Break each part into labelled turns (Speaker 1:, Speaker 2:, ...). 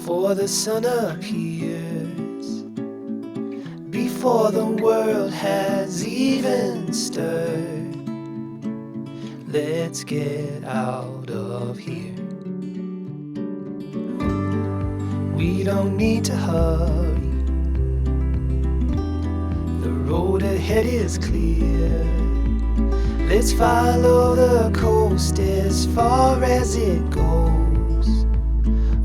Speaker 1: before the sun appears, before the world has even stirred. Let's get out of here. We don't need to hurry, the road ahead is clear. Let's follow the coast as far as it goes,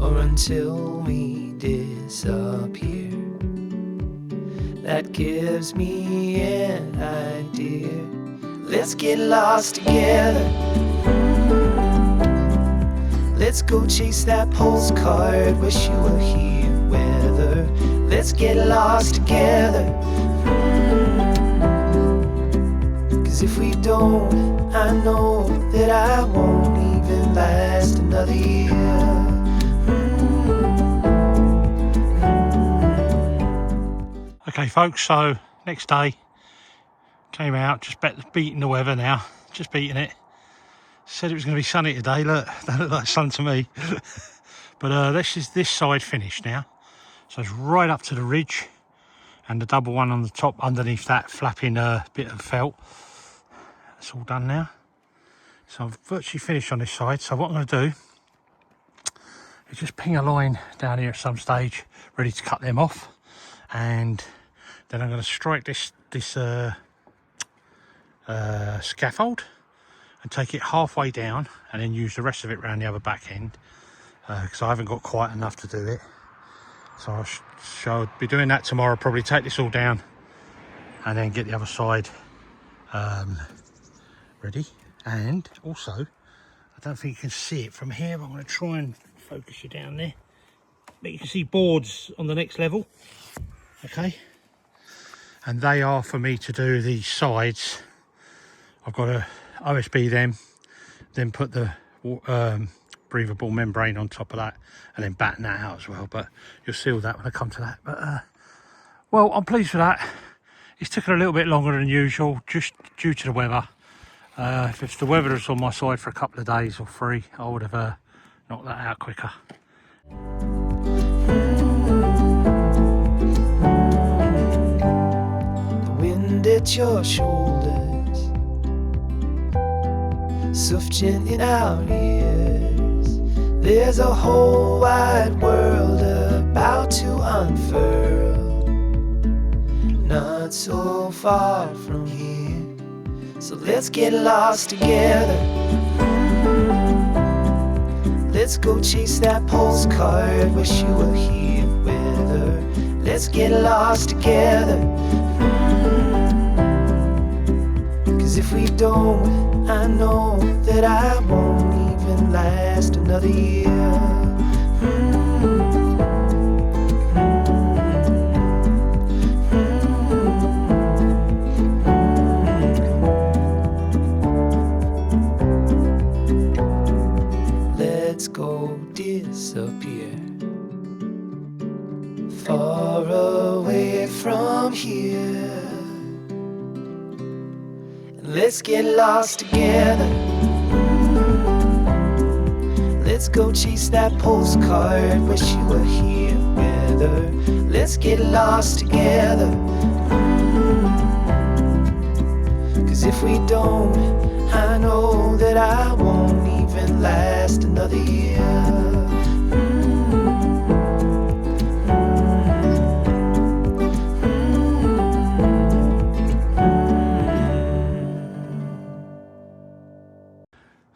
Speaker 1: or until we disappear. That gives me an idea. Let's get lost together. Let's go chase that postcard, wish you were here weather. Let's get lost together. Cause if we don't, I know that I won't even last another year.
Speaker 2: Okay folks, so next day, came out, just beating the weather now, just beating it. Said it was going to be sunny today, look, that looked like sun to me. But this is this side finished now. So it's right up to the ridge and the double one on the top underneath that flapping bit of felt. That's all done now. So I've virtually finished on this side. So what I'm going to do is just ping a line down here at some stage, ready to cut them off. And then I'm going to strike this scaffold and take it halfway down and then use the rest of it around the other back end, because I haven't got quite enough to do it. So I shall be doing that tomorrow, probably take this all down and then get the other side ready. And also, I don't think you can see it from here, but I'm going to try and focus you down there. But you can see boards on the next level, okay? And they are for me to do the sides. I've got to OSB them, then put the breathable membrane on top of that, and then batten that out as well. But you'll see all that when I come to that. But well, I'm pleased with that. It's taken a little bit longer than usual, just due to the weather. If the weather was on my side for a couple of days or 3, I would have knocked that out quicker.
Speaker 1: The wind at your shoulders, soft-gent in our ears. There's a whole wide world about to unfurl, not so far from here. So let's get lost together. Let's go chase that postcard, wish you were here weather. Let's get lost together. Cause if we don't, I know that I won't even last another year. Let's go disappear far away from here. Let's get lost together. Let's go chase that postcard, wish you were here weather. Let's get lost together. Cause if we don't, I know that I won't even last another year.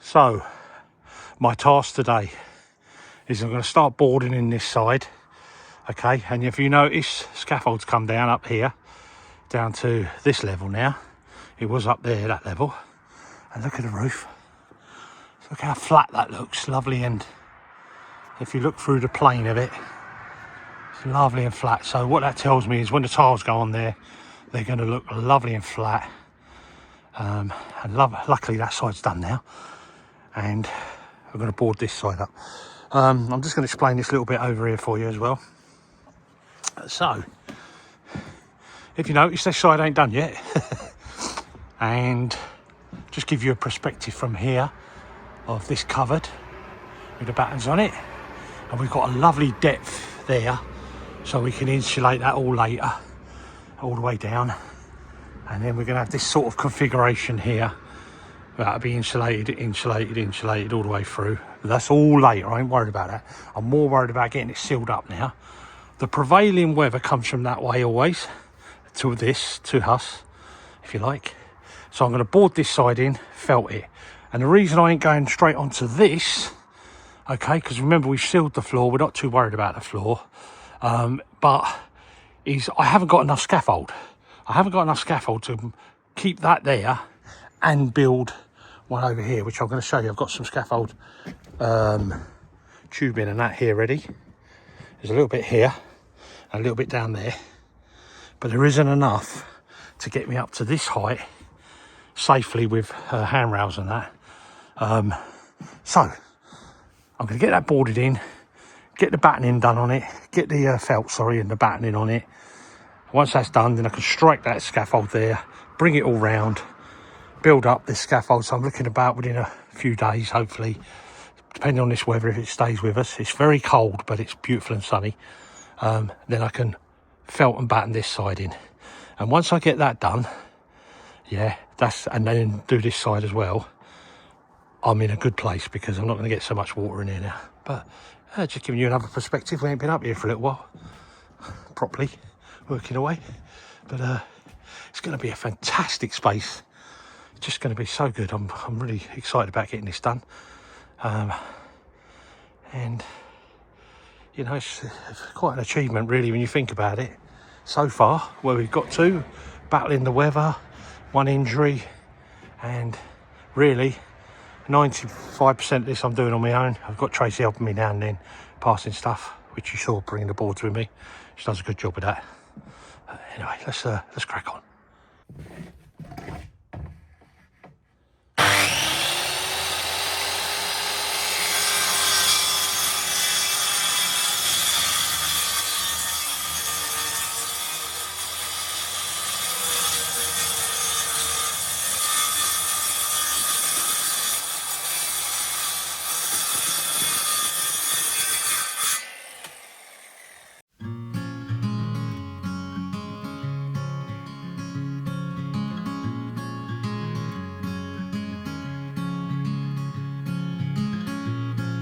Speaker 2: So, my task today is I'm going to start boarding in this side, okay? And if you notice, scaffold's come down up here, down to this level now. It was up there, that level. And look at the roof. Look how flat that looks, lovely. And if you look through the plane of it, it's lovely and flat. So what that tells me is when the tiles go on there, they're going to look lovely and flat. And luckily that side's done now. And I'm going to board this side up. I'm just going to explain this little bit over here for you as well. So, if you notice, this side ain't done yet. And just give you a perspective from here of this cupboard with the battens on it. and we've got a lovely depth there, so we can insulate that all later, all the way down. And then we're going to have this sort of configuration here. That'll be insulated all the way through. But that's all later, I ain't worried about that. I'm more worried about getting it sealed up now. The prevailing weather comes from that way always, to us, if you like. So I'm going to board this side in, felt it. And the reason I ain't going straight onto this, okay, because remember we've sealed the floor, we're not too worried about the floor, but I haven't got enough scaffold. I haven't got enough scaffold to keep that there and build one over here, which I'm going to show you. I've got some scaffold tubing and that here ready. There's a little bit here and a little bit down there, but there isn't enough to get me up to this height safely with handrails and that. So I'm going to get that boarded in, get the battening done on it, get the felt, and the battening on it. Once that's done, then I can strike that scaffold there, bring it all round, build up this scaffold. So I'm looking about within a few days, hopefully, depending on this weather, if it stays with us. It's very cold, but it's beautiful and sunny. Then I can felt and batten this side in. And once I get that done, yeah, and then do this side as well, I'm in a good place, because I'm not going to get so much water in here now. But just giving you another perspective. We ain't been up here for a little while, properly working away. But it's going to be a fantastic space. It's just going to be so good. I'm really excited about getting this done. And you know, it's quite an achievement really when you think about it. So far, where we've got to, battling the weather, one injury, and really 95% of this I'm doing on my own. I've got Tracy helping me now and then, passing stuff, which you saw bringing the boards with me. She does a good job of that. Anyway, let's crack on.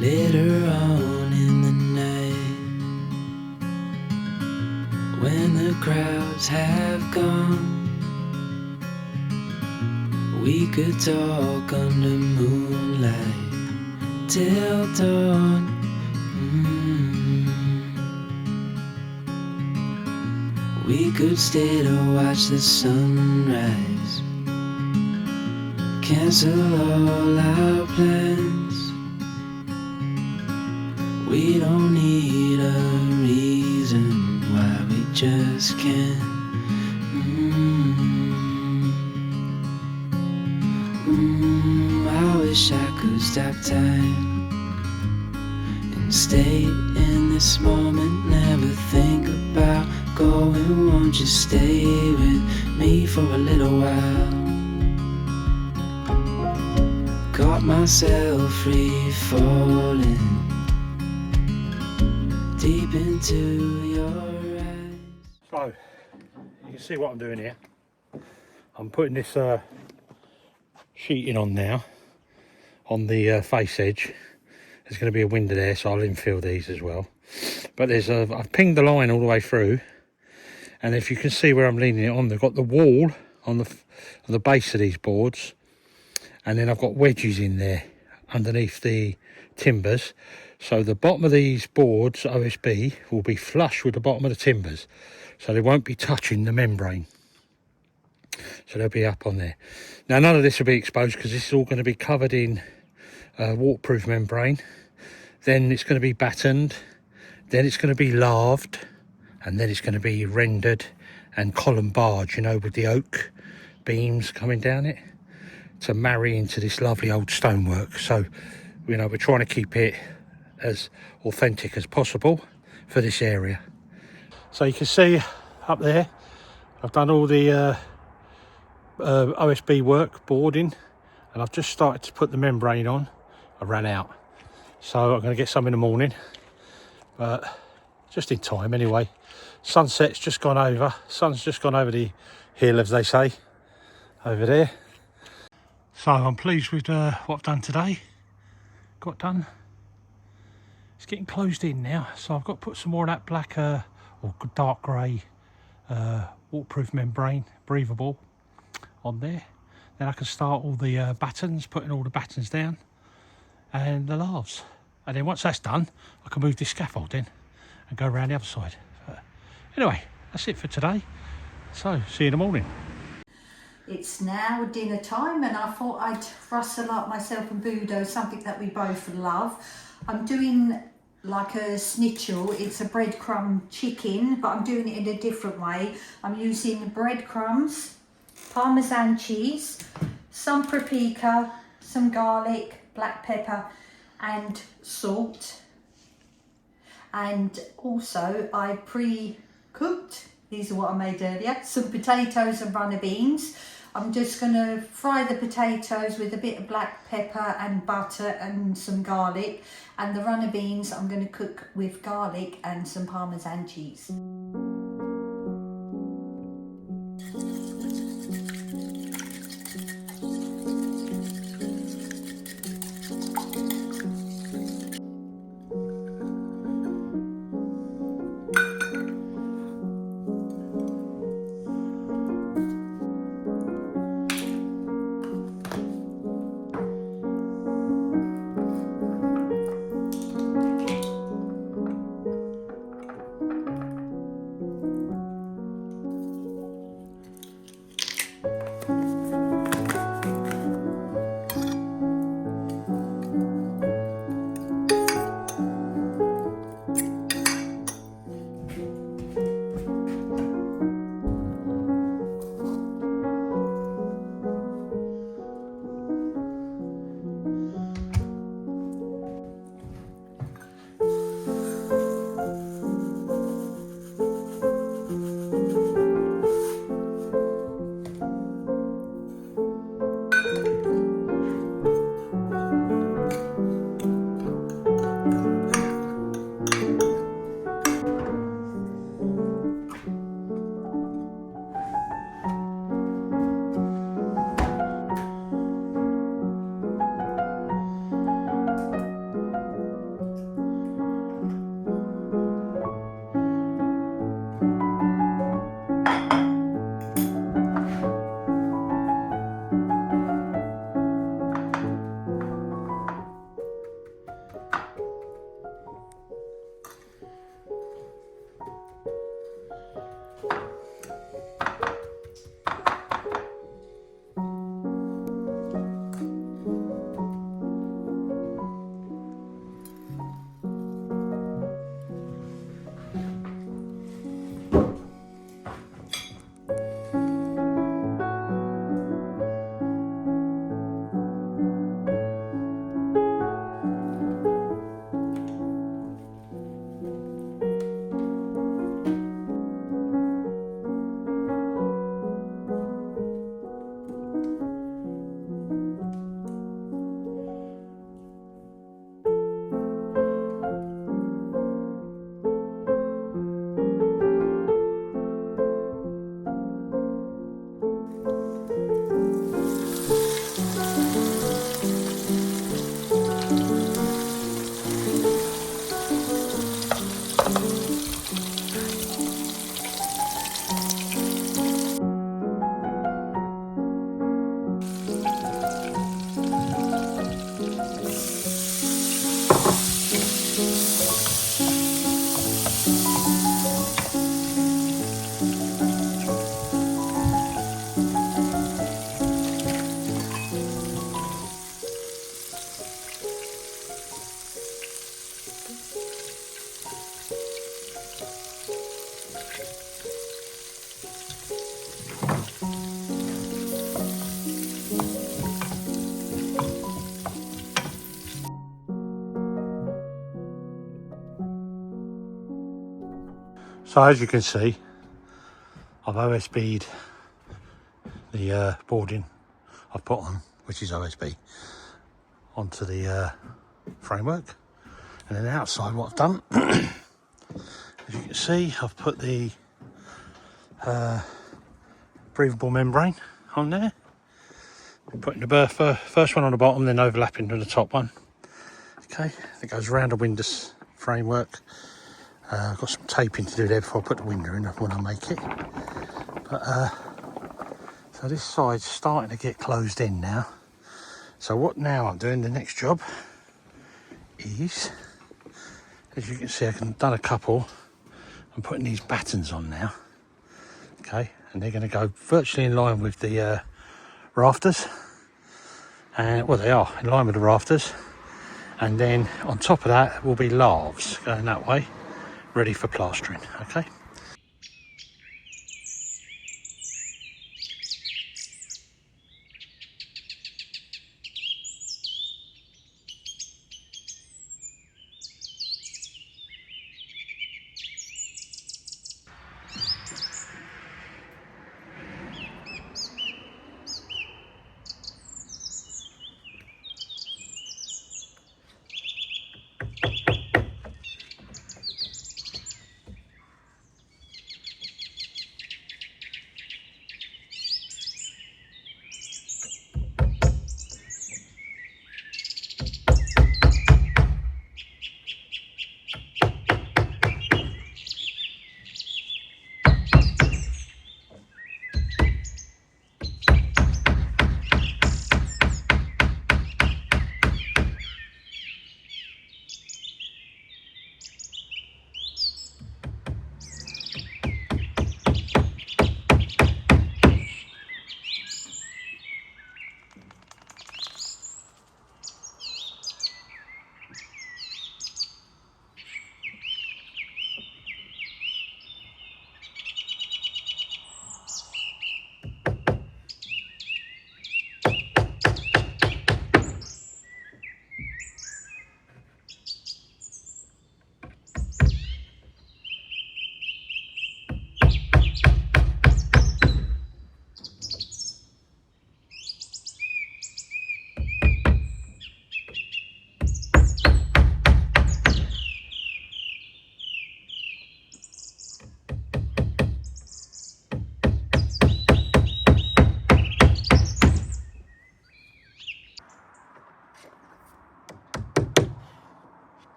Speaker 1: Later on in the night, when the crowds have gone, we could talk under moonlight till dawn. We could stay to watch the sunrise, cancel all our plans. We don't need a reason why we just can't. I wish I could stop time and stay in this moment, never think about going. Won't you stay with me for a little while? Caught myself free falling deep into your eyes.
Speaker 2: So you can see what I'm doing here. I'm putting this sheeting on now on the face edge. There's going to be a window there, so I'll infill these as well. But I've pinged the line all the way through, and if you can see where I'm leaning it on, they've got the wall on the base of these boards, and then I've got wedges in there underneath the timbers. So the bottom of these boards, OSB, will be flush with the bottom of the timbers, so they won't be touching the membrane. So they'll be up on there. Now none of this will be exposed, because this is all going to be covered in waterproof membrane. Then it's going to be battened, then it's going to be laved, and then it's going to be rendered and column barred, you know, with the oak beams coming down it to marry into this lovely old stonework. So, you know, we're trying to keep it as authentic as possible for this area. So you can see up there, I've done all the OSB work, boarding, and I've just started to put the membrane on. I ran out, so I'm going to get some in the morning but just in time anyway. Sunset's just gone over. Sun's just gone over the hill, as they say, over there. So I'm pleased with what I've done today. Got done. It's getting closed in now, so I've got to put some more of that black or dark grey waterproof membrane, breathable, on there. Then I can start all the battens, putting all the battens down and the laths. And then once that's done, I can move this scaffold in and go around the other side. But anyway, that's it for today. So see you in the morning.
Speaker 3: It's now dinner time, and I thought I'd rustle up myself and Budo something that we both love. I'm doing like a schnitzel. It's a breadcrumb chicken, but I'm doing it in a different way. I'm using breadcrumbs, Parmesan cheese, some paprika, some garlic, black pepper and salt. And also I pre-cooked, these are what I made earlier, some potatoes and runner beans. I'm just going to fry the potatoes with a bit of black pepper and butter and some garlic, and the runner beans I'm going to cook with garlic and some Parmesan cheese.
Speaker 2: So as you can see, I've OSB'd the boarding I've put on, which is OSB, onto the framework. And then outside what I've done see, I've put the breathable membrane on there. I'm putting the first one on the bottom, then overlapping to the top one. Okay, it goes around the window framework. I've got some taping to do there before I put the window in when I make it. But so this side's starting to get closed in now. So what now I'm doing, the next job is, as you can see, I've done a couple. I'm putting these battens on now. Okay, and they're going to go virtually in line with the rafters. And well, they are in line with the rafters. And then on top of that will be laths going that way, ready for plastering. Okay.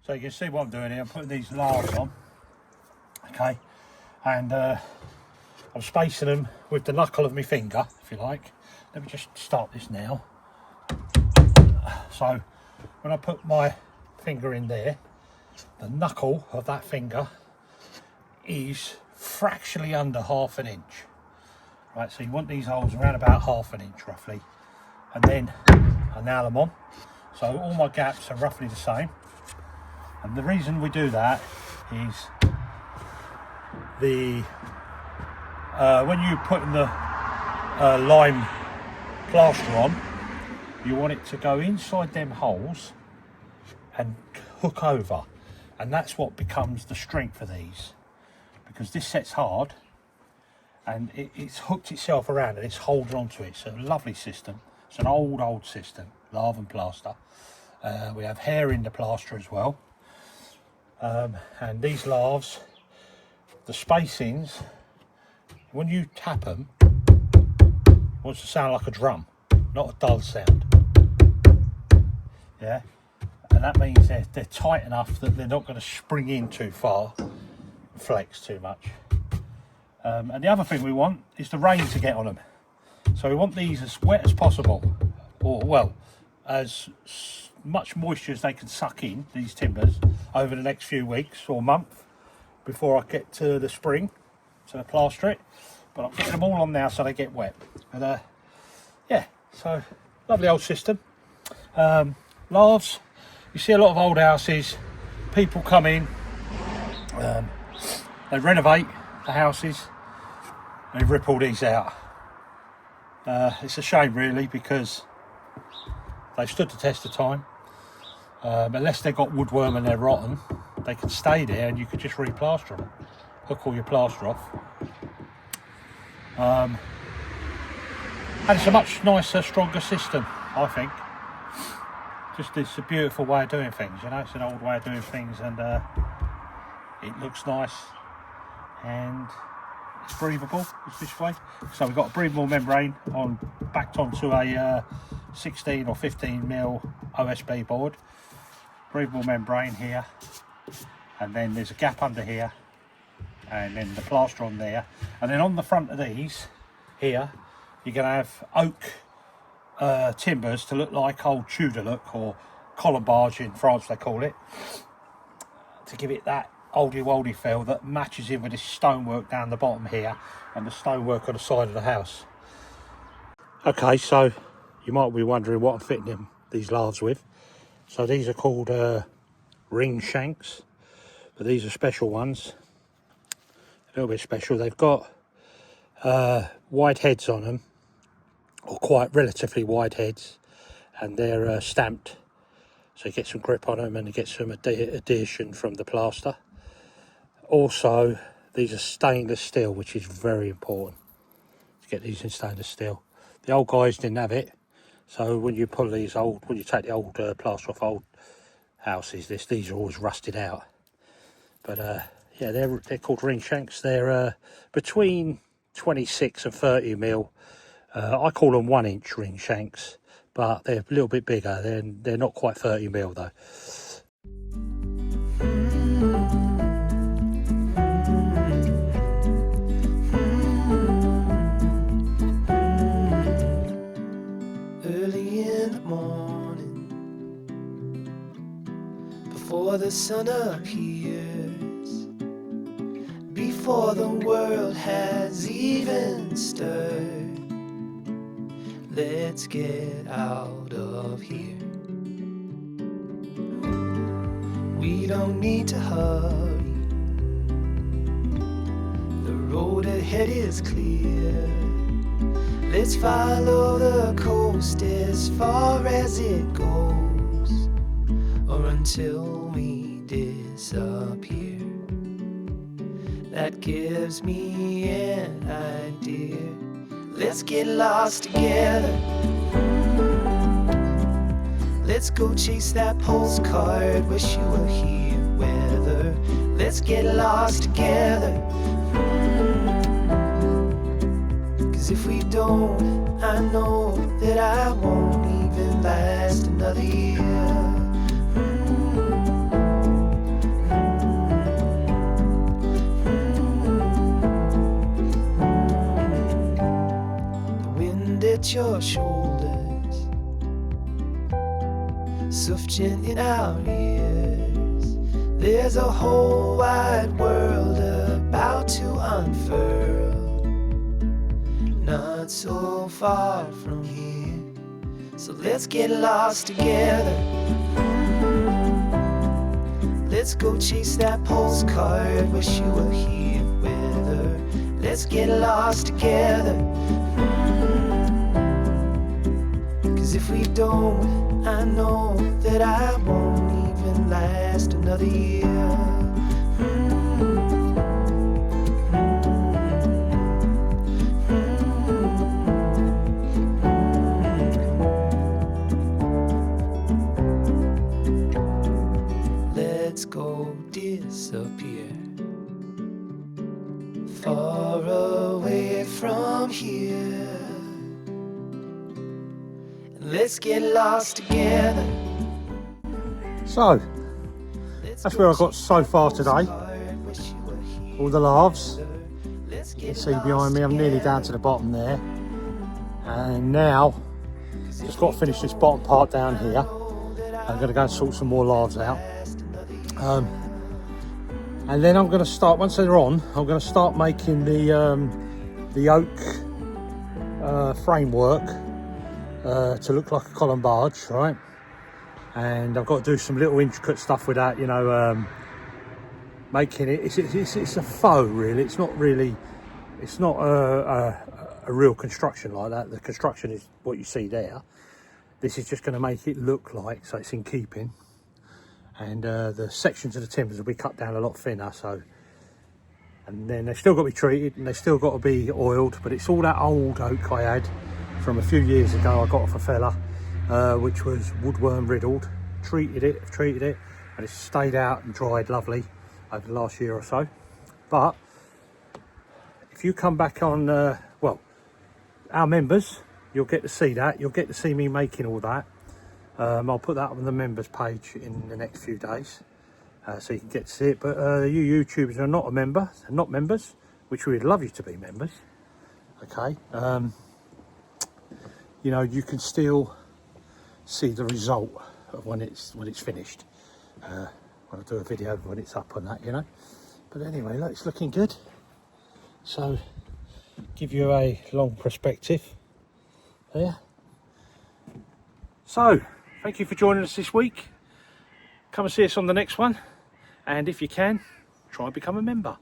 Speaker 2: So you can see what I'm doing here. I'm putting these laths on, okay, and I'm spacing them with the knuckle of my finger, if you like. Let me just start this now. So when I put my finger in there, the knuckle of that finger is fractionally under ½ inch. Right, so you want these holes around about ½ inch roughly, and then I nail them on. So all my gaps are roughly the same. And the reason we do that is the when you put the lime plaster on, you want it to go inside them holes and hook over, and that's what becomes the strength of these, because this set's hard and it's hooked itself around and it's holding onto it. So a lovely system. It's an old system, lath and plaster. We have hair in the plaster as well. And these laths, the spacings, when you tap them, wants to sound like a drum, not a dull sound. Yeah, and that means they're tight enough that they're not going to spring in too far, flex too much. And the other thing we want is the rain to get on them. So we want these as wet as possible, or well, as much moisture as they can suck in, these timbers, over the next few weeks or month before I get to the spring to plaster it. But I'm getting them all on now so they get wet. And yeah, so lovely old system. Laths, you see a lot of old houses, people come in, they renovate the houses, they rip all these out. It's a shame really, because they've stood the test of time. unless they've got woodworm and they're rotten, they can stay there and you could just re-plaster them. Hook all your plaster off. And it's a much nicer, stronger system, I think. Just it's a beautiful way of doing things, you know. It's an old way of doing things, and it looks nice and it's breathable. It's this way. So we've got a breathable membrane backed onto a 16 or 15 mil OSB board. Breathable membrane here, and then there's a gap under here, and then the plaster on there, and then on the front of these here you're going to have oak timbers to look like old Tudor look, or colombage in France they call it, to give it that oldie woldy feel that matches in with this stonework down the bottom here and the stonework on the side of the house. Okay, so you might be wondering what I'm fitting these laths with. So these are called ring shanks, but these are special ones, a little bit special. They've got wide heads on them, or quite relatively wide heads, and they're stamped, so you get some grip on them and you get some adhesion from the plaster. Also, these are stainless steel, which is very important to get these in stainless steel. The old guys didn't have it, so when you pull these when you take the old plaster off old houses, these are always rusted out. But yeah, they're called ring shanks. They're between 26 and 30 mil. I call them 1 inch ring shanks, but they're a little bit bigger. They're not quite 30 mil though.
Speaker 1: Early in the morning, before the sun appears, before the world has even stirred, let's get out of here. We don't need to hurry, the road ahead is clear. Let's follow the coast as far as it goes, or until we disappear. That gives me an idea. Let's get lost together. Let's go chase that postcard. Wish you were here weather. Let's get lost together. 'Cause if we don't, I know that I won't even last another year. At your shoulders, sufficient in our ears. There's a whole wide world about to unfurl, not so far from here. So let's get lost together. Let's go chase that postcard. Wish you were here with her. Let's get lost together. 'Cause if we don't, I know that I won't even last another year. Let's go disappear far away from here. Let's get lost together.
Speaker 2: So that's where I got so far today. All the laths. You can see behind me, I'm nearly down to the bottom there. And now, just got to finish this bottom part down here. I'm going to go and sort some more laths out. And then I'm going to start, once they're on, I'm going to start making the oak framework to look like a colombage, right? And I've got to do some little intricate stuff with that, you know, making it, it's a faux really, it's not a real construction like that. The construction is what you see there. This is just going to make it look like, so it's in keeping. and the sections of the timbers will be cut down a lot thinner. So, and then they've still got to be treated and they've still got to be oiled, but it's all that old oak I had from a few years ago. I got off a fella, which was woodworm riddled. Treated it, and it's stayed out and dried lovely over the last year or so. But if you come back on, well, our members, you'll get to see that. You'll get to see me making all that. I'll put that on the members page in the next few days, so you can get to see it. But you YouTubers are not a member, not members, which we'd love you to be members. Okay, you know, you can still see the result of when it's finished. When I do a video when it's up on that, you know. But anyway, look, it's looking good. So, give you a long perspective there. So, thank you for joining us this week. Come and see us on the next one, and if you can, try and become a member.